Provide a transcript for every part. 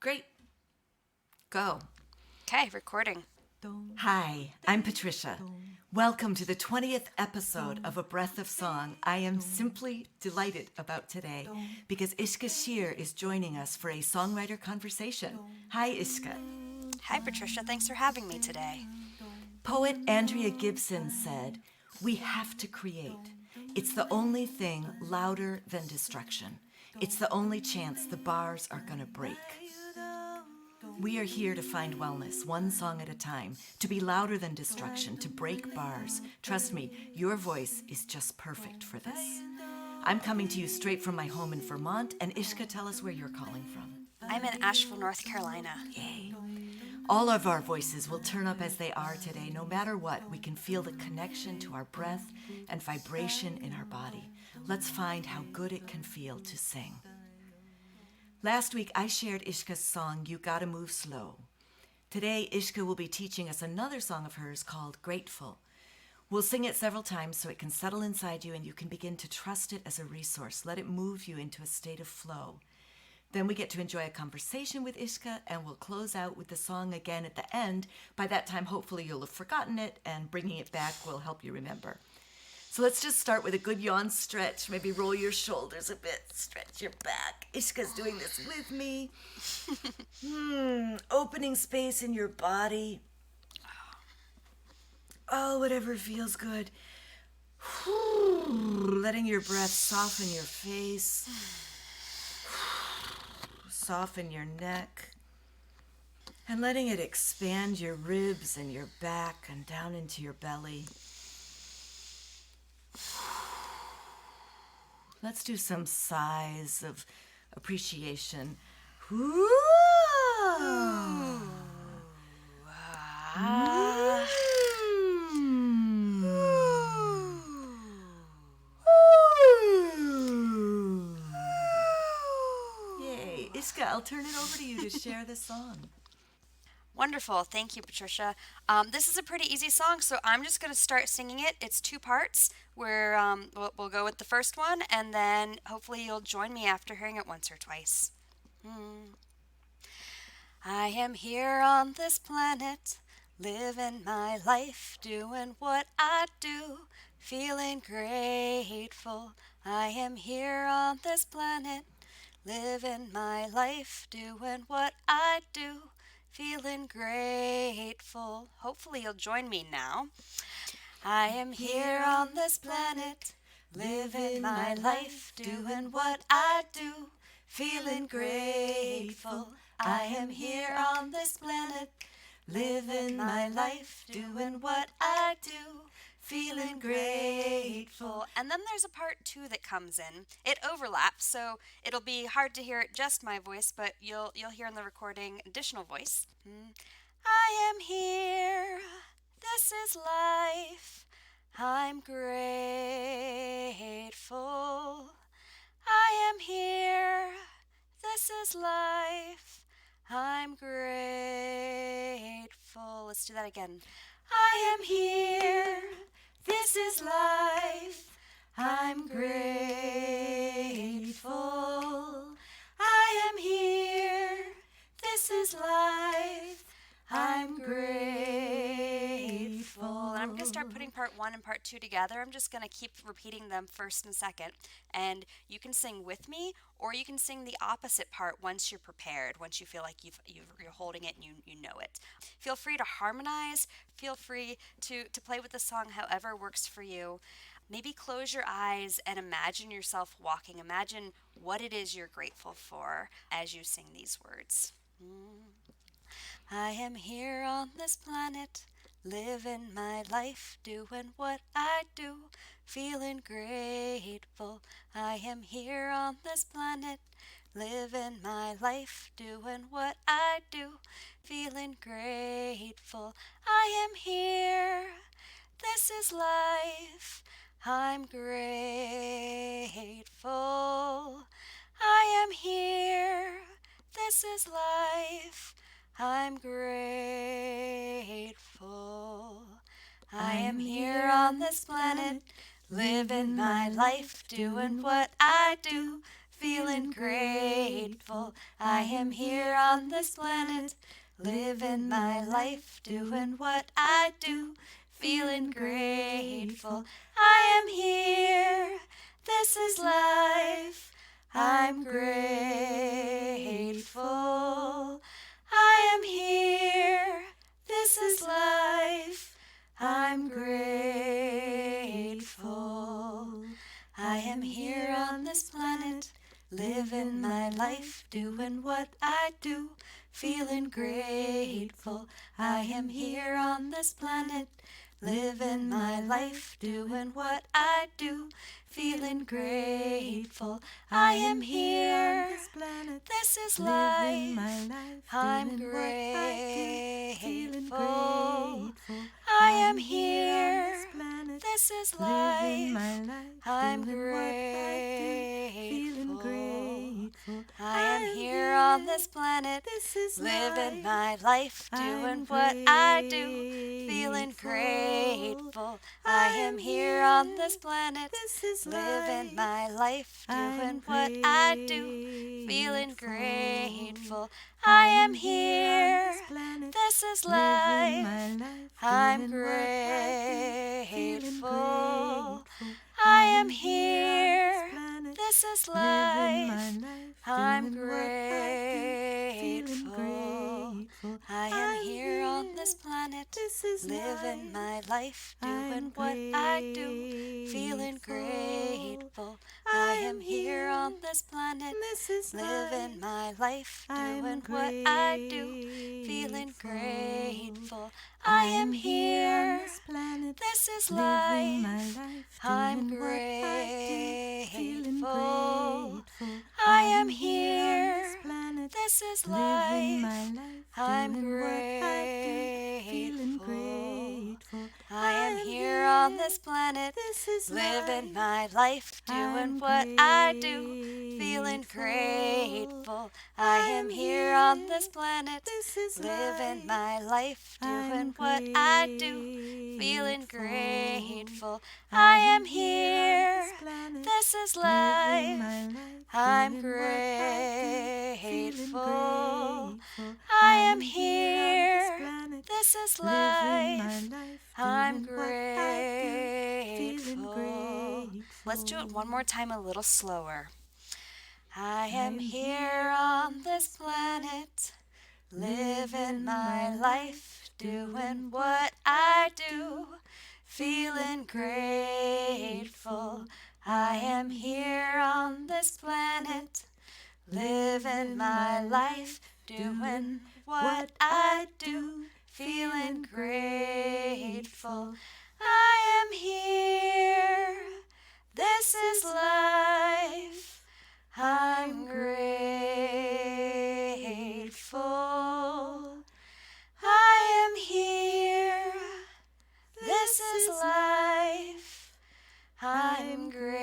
Great. Go. Okay, recording. Hi, I'm Patricia. Welcome to the 20th episode of A Breath of Song. I am simply delighted about today because Ishka Shear is joining us for a songwriter conversation. Hi, Ishka. Hi, Patricia. Thanks for having me today. Poet Andrea Gibson said, "We have to create. It's the only thing louder than destruction. It's the only chance the bars are going to break." We are here to find wellness, one song at a time, to be louder than destruction, to break bars. Trust me, your voice is just perfect for this. I'm coming to you straight from my home in Vermont, and Ishka, tell us where you're calling from. I'm in Asheville, North Carolina. Yay. All of our voices will turn up as they are today. No matter what, we can feel the connection to our breath and vibration in our body. Let's find how good it can feel to sing. Last week, I shared Ishka's song, You Gotta Move Slow. Today, Ishka will be teaching us another song of hers called Grateful. We'll sing it several times so it can settle inside you and you can begin to trust it as a resource. Let it move you into a state of flow. Then we get to enjoy a conversation with Ishka, and we'll close out with the song again at the end. By that time, hopefully you'll have forgotten it, and bringing it back will help you remember. So let's just start with a good yawn stretch. Maybe roll your shoulders a bit, stretch your back. Ishka's doing this with me. Opening space in your body. Oh, whatever feels good. Letting your breath soften your face. Soften your neck. And letting it expand your ribs and your back and down into your belly. Let's do some sighs of appreciation. Ooh. Yay. Ishka, I'll turn it over to you to share this song. Wonderful. Thank you, Patricia. This is a pretty easy song, so I'm just going to start singing it. It's two parts where we'll go with the first one, and then hopefully you'll join me after hearing it once or twice. I am here on this planet, living my life, doing what I do, feeling grateful. I am here on this planet, living my life, doing what I do, feeling grateful. Hopefully you'll join me now. I am here on this planet, living my life, doing what I do, feeling grateful. I am here on this planet, living my life, doing what I do, feeling grateful. And then there's a part two that comes in. It overlaps, so it'll be hard to hear it just my voice, but you'll hear in the recording additional voice. I am here. This is life. I'm grateful. I am here. This is life. I'm grateful. Let's do that again. I am here. This is life. I'm grateful. I am here. This is life. I'm grateful. And I'm going to start putting part one and part two together. I'm just going to keep repeating them first and second. And you can sing with me, or you can sing the opposite part once you're prepared, once you feel like you're holding it and you know it. Feel free to harmonize. Feel free to play with the song however works for you. Maybe close your eyes and imagine yourself walking. Imagine what it is you're grateful for as you sing these words. I am here on this planet, living my life, doing what I do, feeling grateful. I am here on this planet, living my life, doing what I do, feeling grateful. I am here. This is life. I'm grateful. I am here. This is life. I'm grateful. I am here on this planet, living my life, doing what I do, feeling grateful. I am here on this planet, living my life, doing what I do, feeling grateful. I am here, this is life, I'm grateful. I am here, this is life, I'm grateful. I am here on this planet, living my life, doing what I do, feeling grateful. I am here on this planet, living my life, doing what I do, feeling grateful. I am here, this is life, I'm grateful. I am here, this is life, I'm grateful. I am here on this planet, living my life, doing what I do, feeling grateful. I am here on this planet, living my life, doing what I do, feeling grateful. I am here, this is life, I'm grateful. I am here, this is life, I'm grateful. I am here on this planet, living my life, doing what I do, feeling grateful. I am here on this planet, living my life, doing what I do, feeling grateful. I am here, this is life, I'm grateful. I am here, this is life, I'm grateful. I am here on this planet, living my life, doing what I do, feeling grateful. I am here on this planet, living my life, doing what I do, feeling grateful. I am here, this is life, I'm grateful. I am here, this is life, I'm grateful. Let's do it one more time a little slower. I am here on this planet, living my life, doing what I do, feeling grateful. I am here on this planet, living my life, doing what I do, feeling grateful. I am here, this is life, I'm grateful. I am here, this is life, I'm grateful.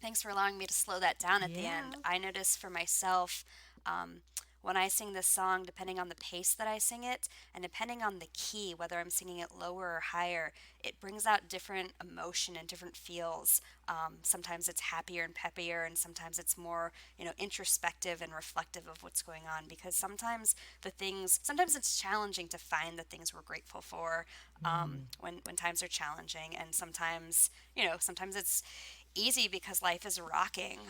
Thanks for allowing me to slow that down at the end. I notice for myself, when I sing this song, depending on the pace that I sing it, and depending on the key, whether I'm singing it lower or higher, it brings out different emotion and different feels. Sometimes it's happier and peppier, and sometimes it's more, introspective and reflective of what's going on. Because sometimes sometimes it's challenging to find the things we're grateful for when times are challenging, and sometimes it's easy because life is rocking,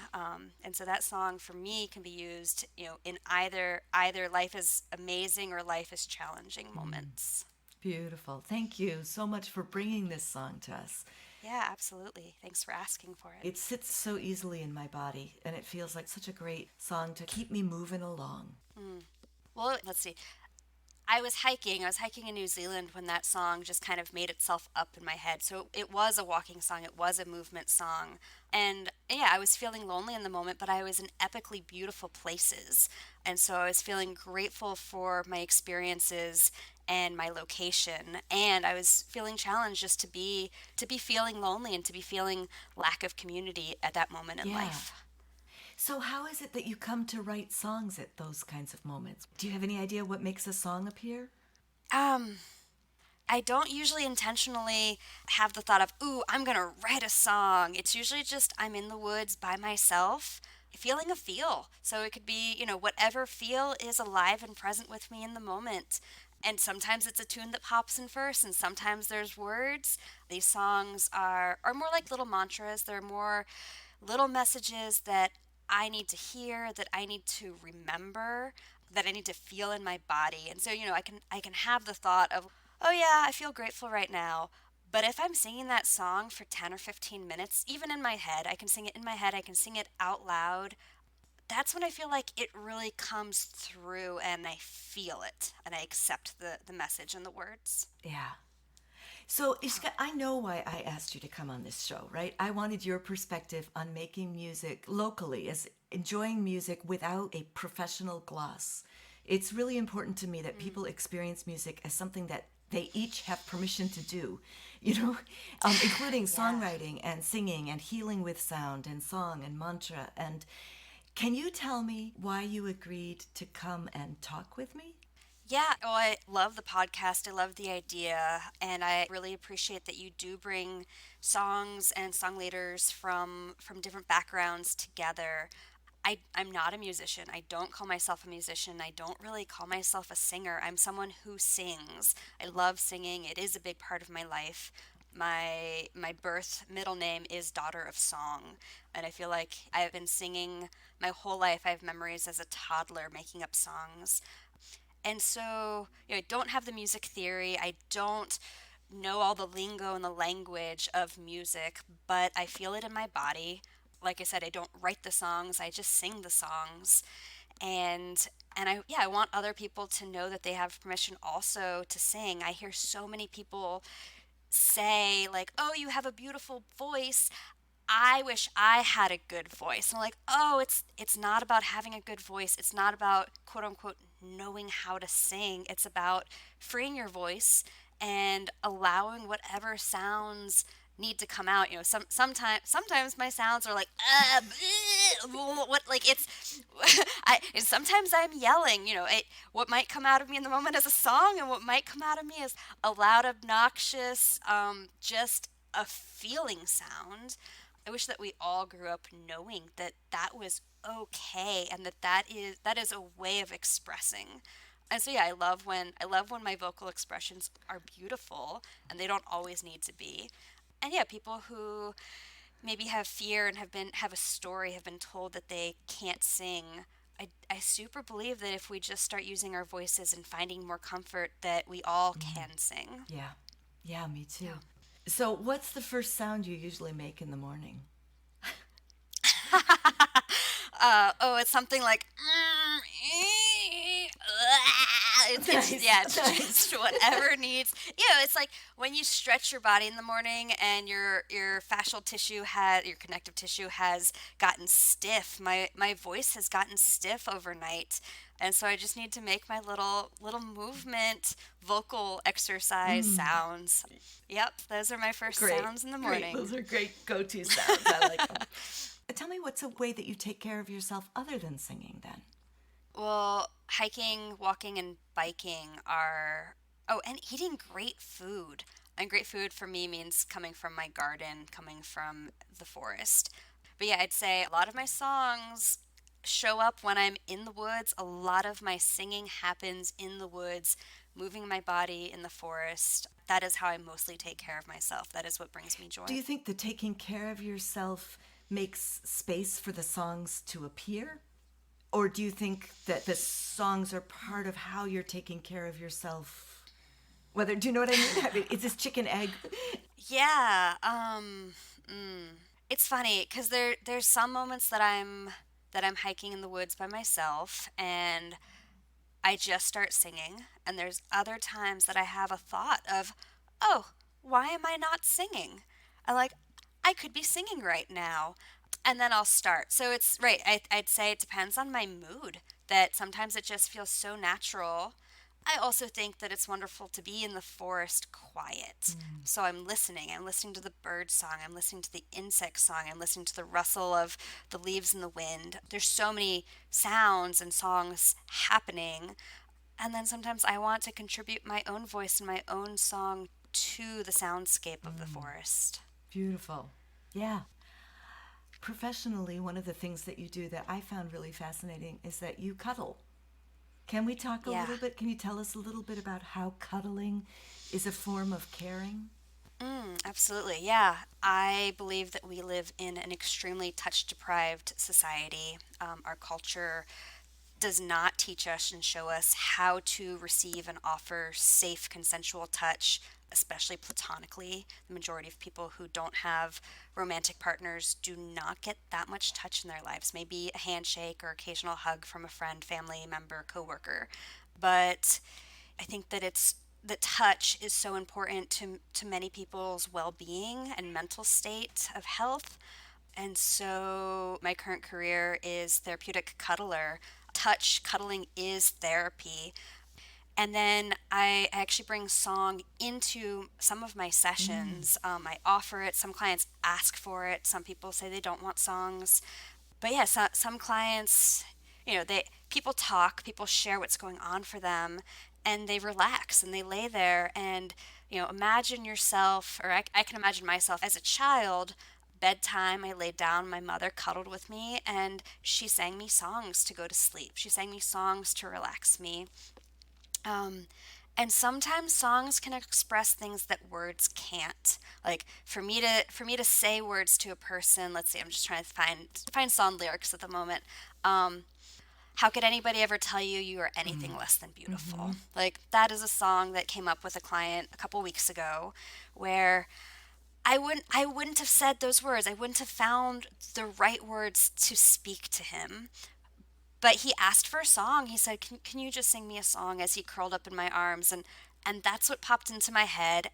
and so that song for me can be used in either life is amazing or life is challenging moments. Beautiful. Thank you so much for bringing this song to us. Yeah, absolutely. Thanks for asking for it. It sits so easily in my body, and it feels like such a great song to keep me moving along. Well, let's see. I was hiking in New Zealand when that song just kind of made itself up in my head. So it was a walking song, it was a movement song. And yeah, I was feeling lonely in the moment, but I was in epically beautiful places. And so I was feeling grateful for my experiences and my location. And I was feeling challenged just to be feeling lonely and to be feeling lack of community at that moment in life. So how is it that you come to write songs at those kinds of moments? Do you have any idea what makes a song appear? I don't usually intentionally have the thought of, ooh, I'm going to write a song. It's usually just I'm in the woods by myself, feeling a feel. So it could be, whatever feel is alive and present with me in the moment. And sometimes it's a tune that pops in first, and sometimes there's words. These songs are more like little mantras. They're more little messages that I need to hear, that I need to remember, that I need to feel in my body. And so, I can have the thought of, oh yeah, I feel grateful right now. But if I'm singing that song for 10 or 15 minutes, even in my head, I can sing it in my head, I can sing it out loud. That's when I feel like it really comes through and I feel it and I accept the message and the words. Yeah. So, Ishka, I know why I asked you to come on this show, right? I wanted your perspective on making music locally, as enjoying music without a professional gloss. It's really important to me that people experience music as something that they each have permission to do, including Yeah. songwriting and singing and healing with sound and song and mantra. And can you tell me why you agreed to come and talk with me? Yeah, well, I love the podcast. I love the idea. And I really appreciate that you do bring songs and songwriters from different backgrounds together. I'm not a musician. I don't call myself a musician. I don't really call myself a singer. I'm someone who sings. I love singing. It is a big part of my life. My birth middle name is Daughter of Song, and I feel like I've been singing my whole life. I have memories as a toddler making up songs. And so, I don't have the music theory. I don't know all the lingo and the language of music, but I feel it in my body. Like I said, I don't write the songs, I just sing the songs. And I want other people to know that they have permission also to sing. I hear so many people say like, "Oh, you have a beautiful voice. I wish I had a good voice." And I'm like, "Oh, it's not about having a good voice. It's not about quote unquote knowing how to sing. It's about freeing your voice and allowing whatever sounds need to come out. Sometimes my sounds are like bleh, what like it's and sometimes I'm yelling. What might come out of me in the moment is a song, and what might come out of me is a loud, obnoxious, just a feeling sound. I wish that we all grew up knowing that that was okay and that is a way of expressing. And so yeah, I love when my vocal expressions are beautiful and they don't always need to be. And yeah, people who maybe have fear and have a story, have been told that they can't sing. I super believe that if we just start using our voices and finding more comfort, that we all can sing. Yeah. Yeah, me too. Yeah. So, what's the first sound you usually make in the morning? Oh, it's something like it's yeah, it's Nice. just whatever needs. It's like when you stretch your body in the morning and your fascial tissue your connective tissue has gotten stiff. My voice has gotten stiff overnight, and so I just need to make my little movement vocal exercise sounds. Yep, those are my first Great. sounds in the Great. morning. Those are great go to sounds. I like them. Tell me what's a way that you take care of yourself other than singing then? Well, hiking, walking, and biking are. Oh, and eating great food. And great food for me means coming from my garden, coming from the forest. But yeah, I'd say a lot of my songs show up when I'm in the woods. A lot of my singing happens in the woods, moving my body in the forest. That is how I mostly take care of myself. That is what brings me Do joy. you think that taking care of yourself makes space for the songs to appear? Or do you think that the songs are part of how you're taking care of yourself? Whether, do you know what I mean? Is this chicken egg? Yeah, it's funny because there's some moments that I'm hiking in the woods by myself and I just start singing, and there's other times that I have a thought of, oh, why am I not singing? I'm like, I could be singing right now, and then I'll start. So it's right. I'd say it depends on my mood. That sometimes it just feels so natural. I also think that it's wonderful to be in the forest quiet. So I'm listening. I'm listening to the bird song. I'm listening to the insect song. I'm listening to the rustle of the leaves in the wind. There's so many sounds and songs happening. And then sometimes I want to contribute my own voice and my own song to the soundscape of the forest. Beautiful. Yeah. Professionally, one of the things that you do that I found really fascinating is that you cuddle. Can we talk a Yeah. little bit? Can you tell us a little bit about how cuddling is a form of caring? Absolutely, yeah. I believe that we live in an extremely touch deprived society. Our culture does not teach us and show us how to receive and offer safe, consensual touch, especially platonically. The majority of people who don't have romantic partners do not get that much touch in their lives. Maybe a handshake or occasional hug from a friend, family member, coworker. But I think that touch is so important to many people's well-being and mental state of health. And so my current career is therapeutic cuddler. Touch, cuddling is therapy. And then I actually bring song into some of my sessions. I offer it. Some clients ask for it. Some people say they don't want songs. But yeah, some clients, they people talk, people share what's going on for them, and they relax and they lay there and imagine yourself, or I can imagine myself as a child. Bedtime, I laid down, my mother cuddled with me, and she sang me songs to go to sleep. She sang me songs to relax me. Um, and sometimes songs can express things that words can't. Like for me to say words to a person, let's see, I'm just trying to find song lyrics at the moment. Um, how could anybody ever tell you you are anything less than beautiful? Like that is a song that came up with a client a couple weeks ago where I wouldn't have said those words. I wouldn't have found the right words to speak to him. But he asked for a song. He said, "Can you just sing me a song?" As he curled up in my arms, and that's what popped into my head.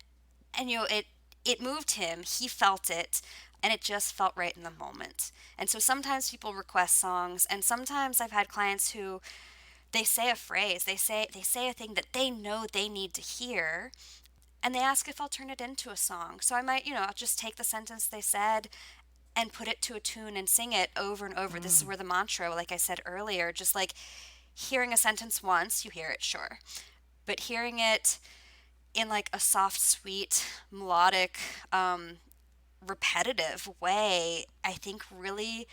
And it moved him. He felt it, and it just felt right in the moment. And so sometimes people request songs, and sometimes I've had clients who they say a phrase, they say a thing that they know they need to hear, and they ask if I'll turn it into a song. So I might, I'll just take the sentence they said and put it to a tune and sing it over and over. This is where the mantra, like I said earlier, just like hearing a sentence once, you hear it, sure. But hearing it in like a soft, sweet, melodic, repetitive way, I think really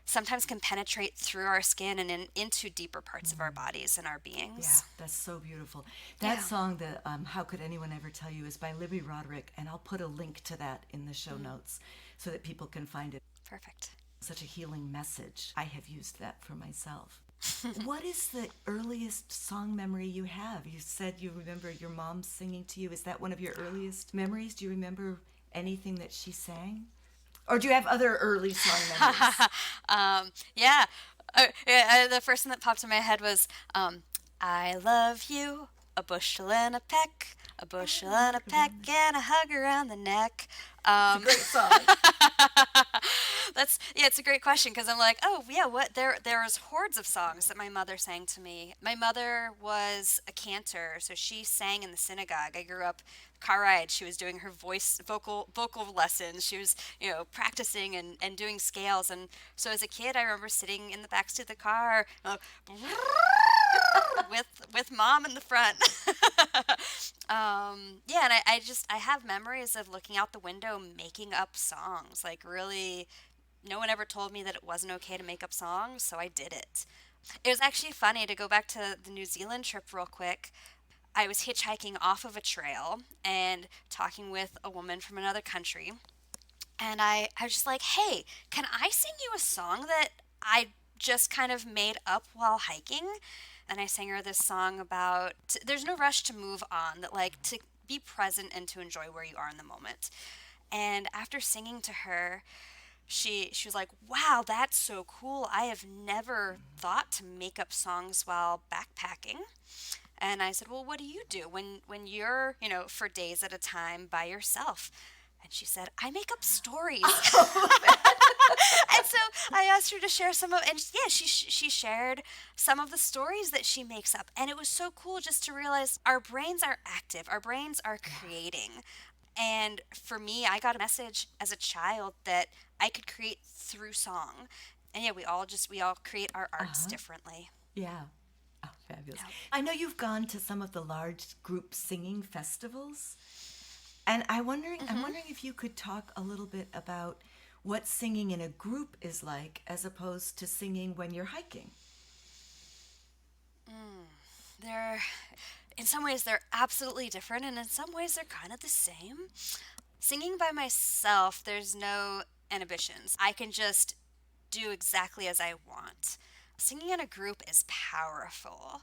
sometimes can penetrate through our skin and into deeper parts of our bodies and our Yeah, beings. that's so beautiful. That Yeah. song, the "How Could Anyone Ever Tell You," is by Libby Roderick, and I'll put a link to that in the show notes so that people can find it. Perfect. Such a healing message. I have used that for myself. What is the earliest song memory you have? You said you remember your mom singing to you. Is that one of your earliest memories? Do you remember anything that she sang? Or do you have other early song memories? Yeah. The first thing that popped in my head was, I love you, a bushel and a peck, a bushel and a peck, and a hug around the neck. It's a Um, great song. it's a great question because I'm like, oh yeah, what there was hordes of songs that my mother sang to me. My mother was a cantor, so she sang in the synagogue. I grew up car ride. She was doing her vocal lessons. She was practicing and doing scales. And so as a kid, I remember sitting in the backseat of the car. With mom in the front. Yeah, and I have memories of looking out the window making up songs. Like really, no one ever told me that it wasn't okay to make up songs, so I did it. It was actually funny to go back to the New Zealand trip real quick. I was hitchhiking off of a trail and talking with a woman from another country. And I was just like, hey, can I sing you a song that I just kind of made up while hiking? And I sang her this song about there's no rush to move on, that like to be present and to enjoy where you are in the moment. And after singing to her, she was like, "Wow, that's so cool. I have never thought to make up songs while backpacking." And I said, "Well, what do you do when you're, for days at a time by yourself?" And she said, "I make up stories." And so I asked her to share some of, and yeah, she shared some of the stories that she makes up, and it was so cool just to realize our brains are active, our brains are creating. And for me, I got a message as a child that I could create through song. And yeah, we all create our arts differently. Yeah. Oh, Fabulous. Yeah. I know you've gone to some of the large group singing festivals, and I'm wondering if you could talk a little bit about what singing in a group is like as opposed to singing when you're hiking. They're, in some ways, they're absolutely different, and in some ways, they're kind of the same. Singing by myself, there's no inhibitions. I can just do exactly as I want. Singing in a group is powerful.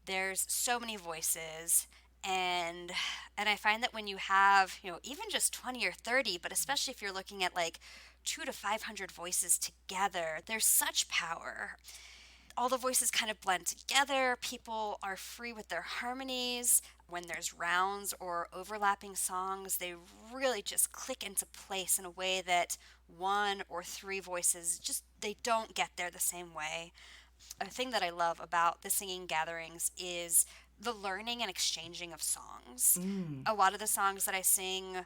There's so many voices, and I find that when you have, even just 20 or 30, but especially if you're looking at like 2 to 500 voices together, there's such power. All the voices kind of blend together. People are free with their harmonies. When there's rounds or overlapping songs, they really just click into place in a way that one or three voices just they don't get there the same way. A thing that I love about the singing gatherings is the learning and exchanging of songs. A lot of the songs that I sing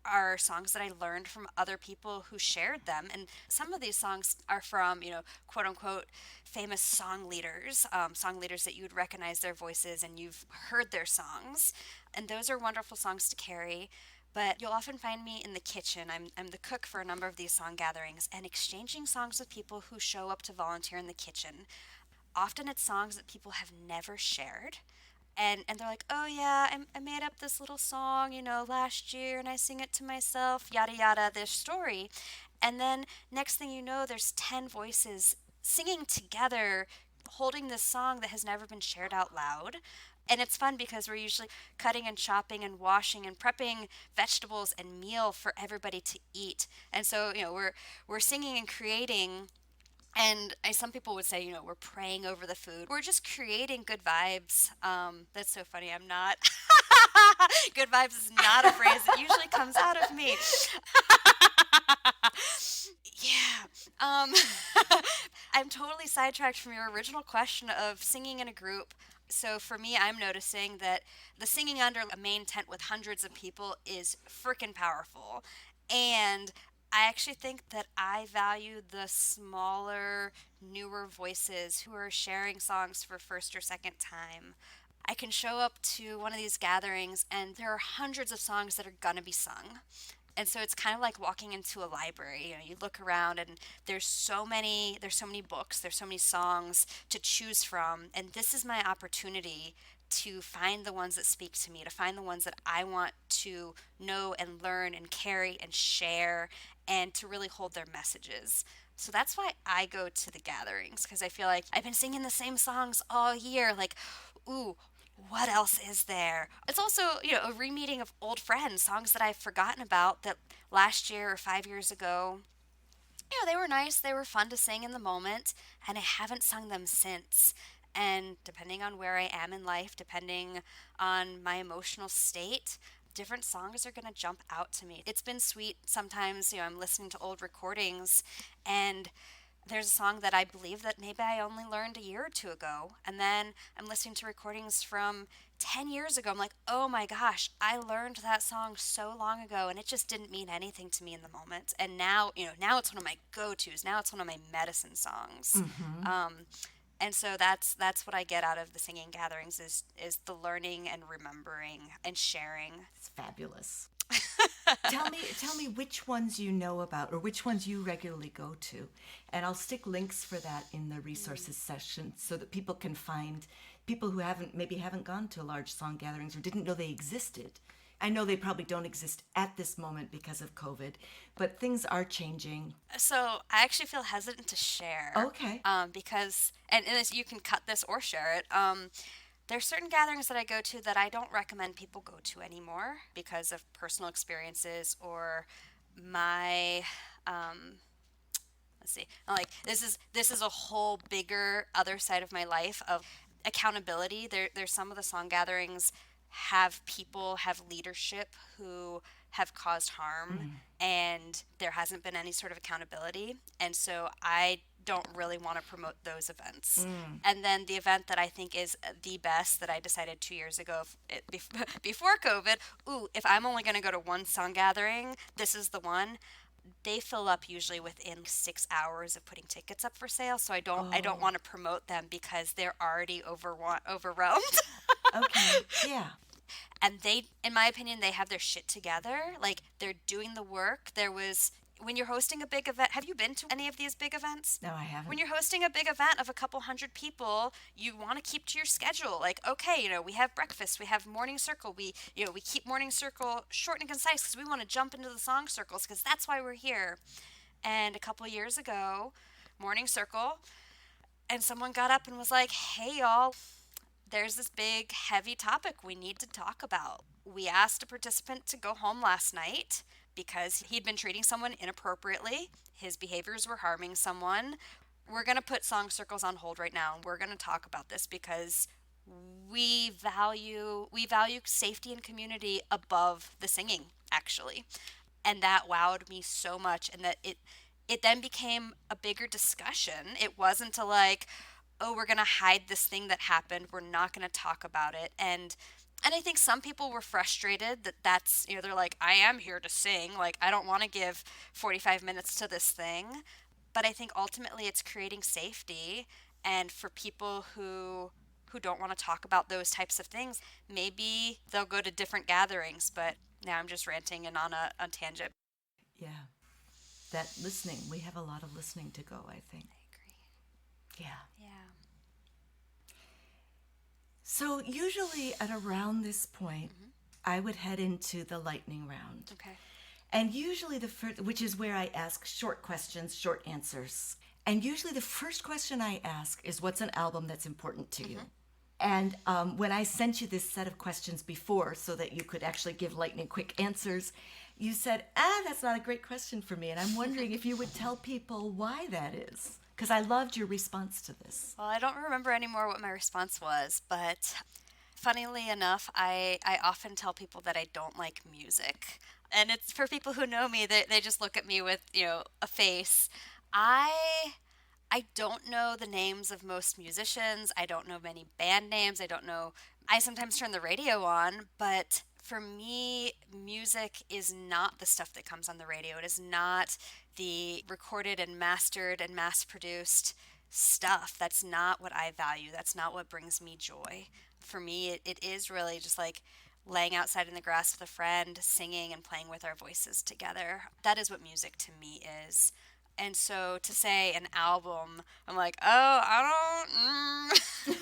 are songs that I learned from other people who shared them. And some of these songs are from, quote unquote, famous song leaders that you would recognize their voices and you've heard their songs. And those are wonderful songs to carry. But you'll often find me in the kitchen. I'm the cook for a number of these song gatherings and exchanging songs with people who show up to volunteer in the kitchen. Often it's songs that people have never shared. And they're like, oh yeah, I made up this little song, last year and I sing it to myself, yada yada, this story. And then next thing you know, there's 10 voices singing together, holding this song that has never been shared out loud. And it's fun because we're usually cutting and chopping and washing and prepping vegetables and meal for everybody to eat. And so, we're singing and creating and some people would say, we're praying over the food. We're just creating good vibes. That's so funny. I'm not. Good vibes is not a phrase that usually comes out of me. Yeah. I'm totally sidetracked from your original question of singing in a group. So for me, I'm noticing that the singing under a main tent with hundreds of people is freaking powerful. And I actually think that I value the smaller, newer voices who are sharing songs for first or second time. I can show up to one of these gatherings and there are hundreds of songs that are going to be sung. And so it's kind of like walking into a library. You look around and there's so many books, there's so many songs to choose from, and this is my opportunity to find the ones that speak to me, to find the ones that I want to know and learn and carry and share and to really hold their messages. So that's why I go to the gatherings because I feel like I've been singing the same songs all year. Like, ooh, what else is there? It's also, a re-meeting of old friends, songs that I've forgotten about that last year or 5 years ago, they were nice, they were fun to sing in the moment, and I haven't sung them since. And depending on where I am in life, depending on my emotional state, different songs are going to jump out to me. It's been sweet. Sometimes, I'm listening to old recordings and there's a song that I believe that maybe I only learned a year or two ago. And then I'm listening to recordings from 10 years ago. I'm like, oh my gosh, I learned that song so long ago and it just didn't mean anything to me in the moment. And now, now it's one of my go-tos. Now it's one of my medicine songs. And so that's what I get out of the singing gatherings is the learning and remembering and sharing. It's fabulous. Tell me which ones you know about or which ones you regularly go to. And I'll stick links for that in the resources section so that people can find people who haven't gone to large song gatherings or didn't know they existed. I know they probably don't exist at this moment because of COVID, but things are changing. So I actually feel hesitant to share. Okay. Because, and you can cut this or share it. There's certain gatherings that I go to that I don't recommend people go to anymore because of personal experiences or my, let's see, like this is a whole bigger other side of my life of accountability. There's some of the song gatherings have leadership who have caused harm and there hasn't been any sort of accountability. And so I don't really want to promote those events. And then the event that I think is the best that I decided 2 years ago, before COVID, if I'm only going to go to one song gathering, this is the one. they fill up usually within 6 hours of putting tickets up for sale. So I don't Oh, want to promote them because they're already overwhelmed. okay. Yeah. And they, in my opinion, they have their shit together. Like, they're doing the work. When you're hosting a big event, have you been to any of these big events? No, I When haven't. you're hosting a big event of a couple hundred people, you want to keep to your schedule. Like, okay, we have breakfast, we have morning circle. We keep morning circle short and concise because we want to jump into the song circles because that's why we're here. And a couple years ago, morning circle, and someone got up and was like, "Hey, y'all, there's this big, heavy topic we need to talk about. We asked a participant to go home last night because he'd been treating someone inappropriately. His behaviors were harming someone. We're going to put song circles on hold right now, and we're going to talk about this because we value safety and community above the singing, actually." And that wowed me so much, and that it then became a bigger discussion. It wasn't a like, oh, we're going to hide this thing that happened, we're not going to talk about it. And I think some people were frustrated that's they're like, I am here to sing, like I don't want to give 45 minutes to this thing. But I think ultimately it's creating safety, and for people who don't want to talk about those types of things, maybe they'll go to different gatherings. But now I'm just ranting and on a tangent. Yeah. That listening, we have a lot of listening to go, I think. I agree. Yeah. Yeah. So usually at around this point, I would head into the lightning round. Okay. And usually the first, which is where I ask short questions, short answers. And usually the first question I ask is, what's an album that's important to you? And when I sent you this set of questions before so that you could actually give lightning quick answers, you said, that's not a great question for me. And I'm wondering if you would tell people why that is. Because I loved your response to this. Well, I don't remember anymore what my response was, but funnily enough, I often tell people that I don't like music. And it's for people who know me, they just look at me with, a face. I I don't know the names of most musicians. I don't know many band names. I sometimes turn the radio on, but for me, music is not the stuff that comes on the radio. It is not the recorded and mastered and mass produced stuff. That's not what I value. That's not what brings me joy. For me, it is really just like laying outside in the grass with a friend, singing and playing with our voices together. That is what music to me is. And so to say an album, I'm like, oh, I don't.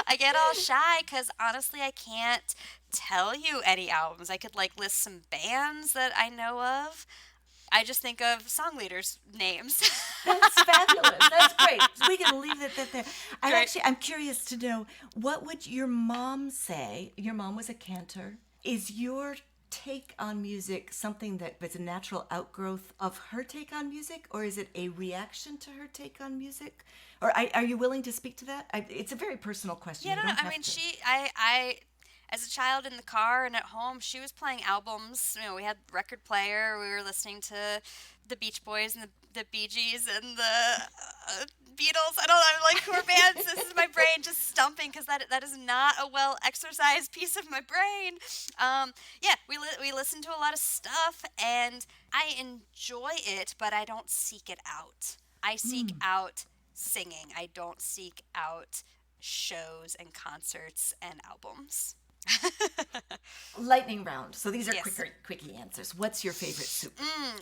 I get all shy because honestly, I can't tell you any albums. I could like list some bands that I know of. I just think of song leaders' names. That's fabulous. That's great. We can leave it there. Great. I'm curious to know, what would your mom say? Your mom was a cantor. Is your take on music something that was a natural outgrowth of her take on music, or is it a reaction to her take on music? Or are you willing to speak to that? It's a very personal question. Yeah, You no, no. don't I have mean, to. as a child in the car and at home, she was playing albums. We had record player. We were listening to the Beach Boys and the Bee Gees and the Beatles. I don't know, like who are bands. This is my brain just stumping because that is not a well exercised piece of my brain. Yeah, we listen to a lot of stuff and I enjoy it, but I don't seek it out. I seek out singing. I don't seek out shows and concerts and albums. Lightning round. So these are Yes. quickie answers. What's your favorite soup?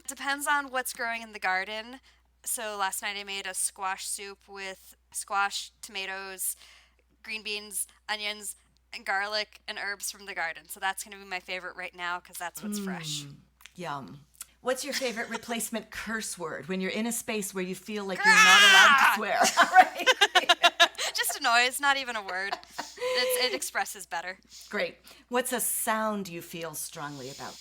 Depends on what's growing in the garden. So last night I made a squash soup with squash, tomatoes, green beans, onions, and garlic and herbs from the garden. So that's going to be my favorite right now because that's what's fresh. Yum. What's your favorite replacement curse word when you're in a space where you feel like you're not allowed to swear? All right. Just a noise, not even a word. It expresses better. Great. What's a sound you feel strongly about?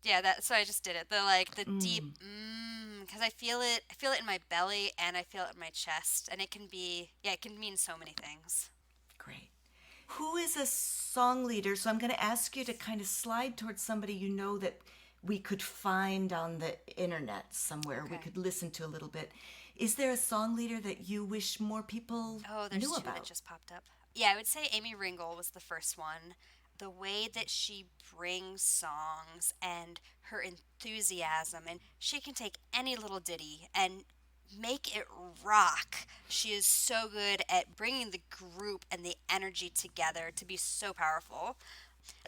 Yeah, so I just did it. The deep because I feel it. I feel it in my belly and I feel it in my chest, and it can mean so many things. Great. Who is a song leader? So I'm going to ask you to kind of slide towards somebody you know that we could find on the internet somewhere. We Okay. could listen to a little bit. Is there a song leader that you wish more people Oh, there's knew two about? that just popped up. Yeah, I would say Amy Ringel was the first one. the way that she brings songs and her enthusiasm, and she can take any little ditty and make it rock. She is so good at bringing the group and the energy together to be so powerful.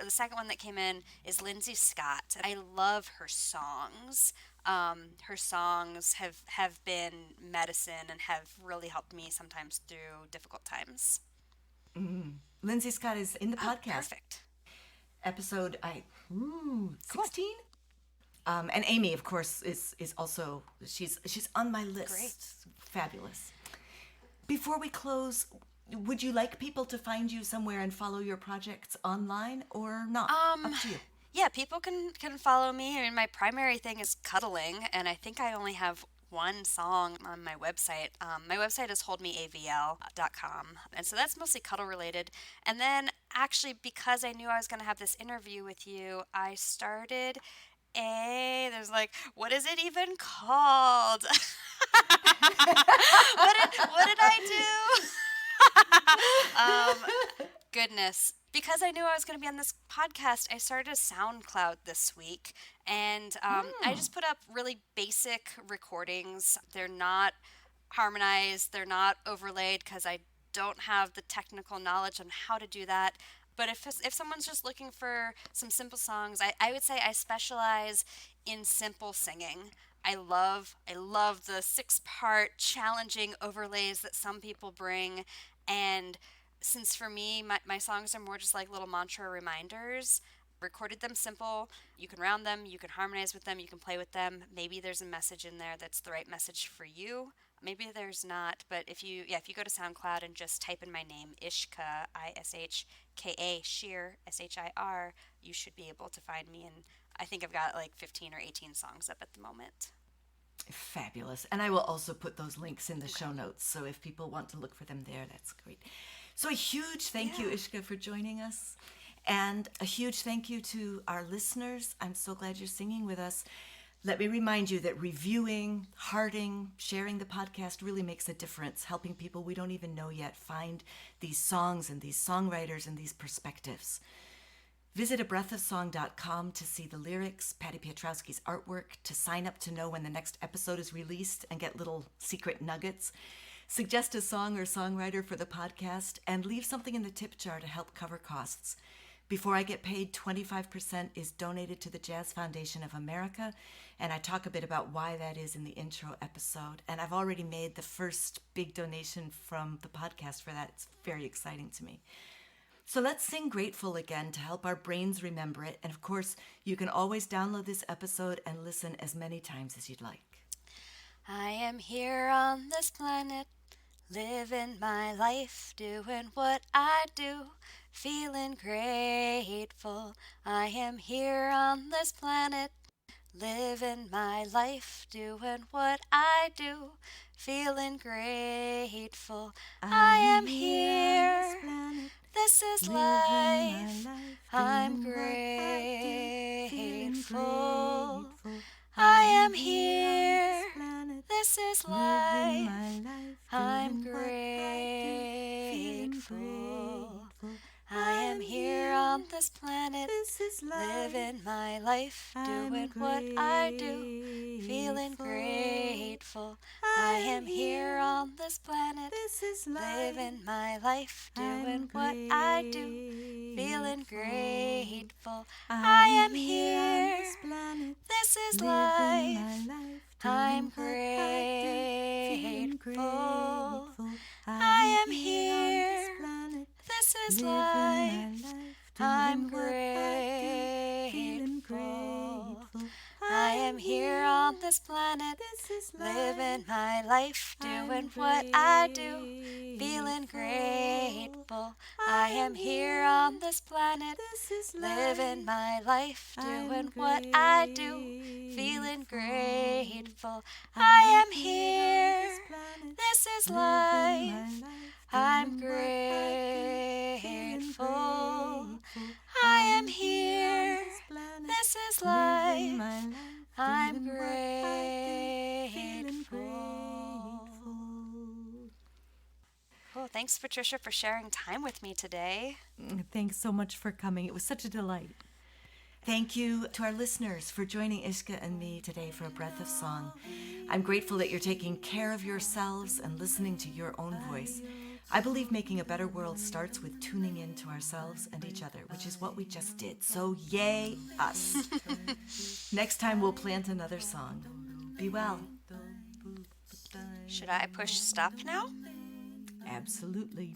The second one that came in is Lindsay Scott. I love her songs. Her songs have been medicine and have really helped me sometimes through difficult times. Lindsay Scott is in the Oh, podcast. perfect. Episode 16. And Amy, of course, is also she's on my list. Great. Fabulous. Before we close, would you like people to find you somewhere and follow your projects online or not? Up to you. Yeah, people can follow me. I mean, my primary thing is cuddling, and I think I only have one song on my website. My website is holdmeavl.com, and so that's mostly cuddle related. And then, actually, because I knew I was going to have this interview with you, I started there's like, what is it even called? what did I do? Goodness. Because I knew I was going to be on this podcast, I started a SoundCloud this week, and I just put up really basic recordings. They're not harmonized, they're not overlaid because I don't have the technical knowledge on how to do that. But if someone's just looking for some simple songs, I would say I specialize in simple singing. I love the 6-part challenging overlays that some people bring, and since for me, my songs are more just like little mantra reminders, recorded them simple. You can round them, you can harmonize with them, you can play with them. Maybe there's a message in there that's the right message for you. Maybe there's not, but if you go to SoundCloud and just type in my name, Ishka, Ishka, Sheer, Shir, you should be able to find me. And I think I've got like 15 or 18 songs up at the moment. Fabulous. And I will also put those links in the show notes. So if people want to look for them there, that's great. So a huge thank you, Ishka, for joining us. And a huge thank you to our listeners. I'm so glad you're singing with us. Let me remind you that reviewing, hearting, sharing the podcast really makes a difference, helping people we don't even know yet find these songs and these songwriters and these perspectives. Visit abreathofsong.com to see the lyrics, Patty Piotrowski's artwork, to sign up to know when the next episode is released and get little secret nuggets. Suggest a song or songwriter for the podcast, and leave something in the tip jar to help cover costs. Before I Get Paid, 25% is donated to the Jazz Foundation of America, and I talk a bit about why that is in the intro episode. And I've already made the first big donation from the podcast for that. It's very exciting to me. So let's sing Grateful again to help our brains remember it. And of course, you can always download this episode and listen as many times as you'd like. I am here on this planet, living my life, doing what I do, feeling grateful. I am here on this planet, living my life, doing what I do, feeling grateful. I am here. This is life. I'm grateful. I am here. This is life. I'm grateful. I am here on this planet, living my life, doing what I do, feeling grateful. I am here on this planet, living my life, doing what I do, feeling grateful. I am here. This is life. I'm grateful. I am here. This is life. I'm grateful. I am here on this planet, living my life, doing what I do, feeling grateful. I am here on this planet, living my life, doing what I do, feeling grateful. I am here. This is life. I'm grateful. I am here. This is life. I'm grateful. Cool. Thank Thanks, Patricia, for sharing time with me today. Thanks so much for coming. It was such a delight. Thank you to our listeners for joining Ishka and me today for A Breath of Song. I'm grateful that you're taking care of yourselves and listening to your own voice. I believe making a better world starts with tuning in to ourselves and each other, which is what we just did. So yay us. Next time we'll plant another song. Be well. Should I push stop now? Absolutely.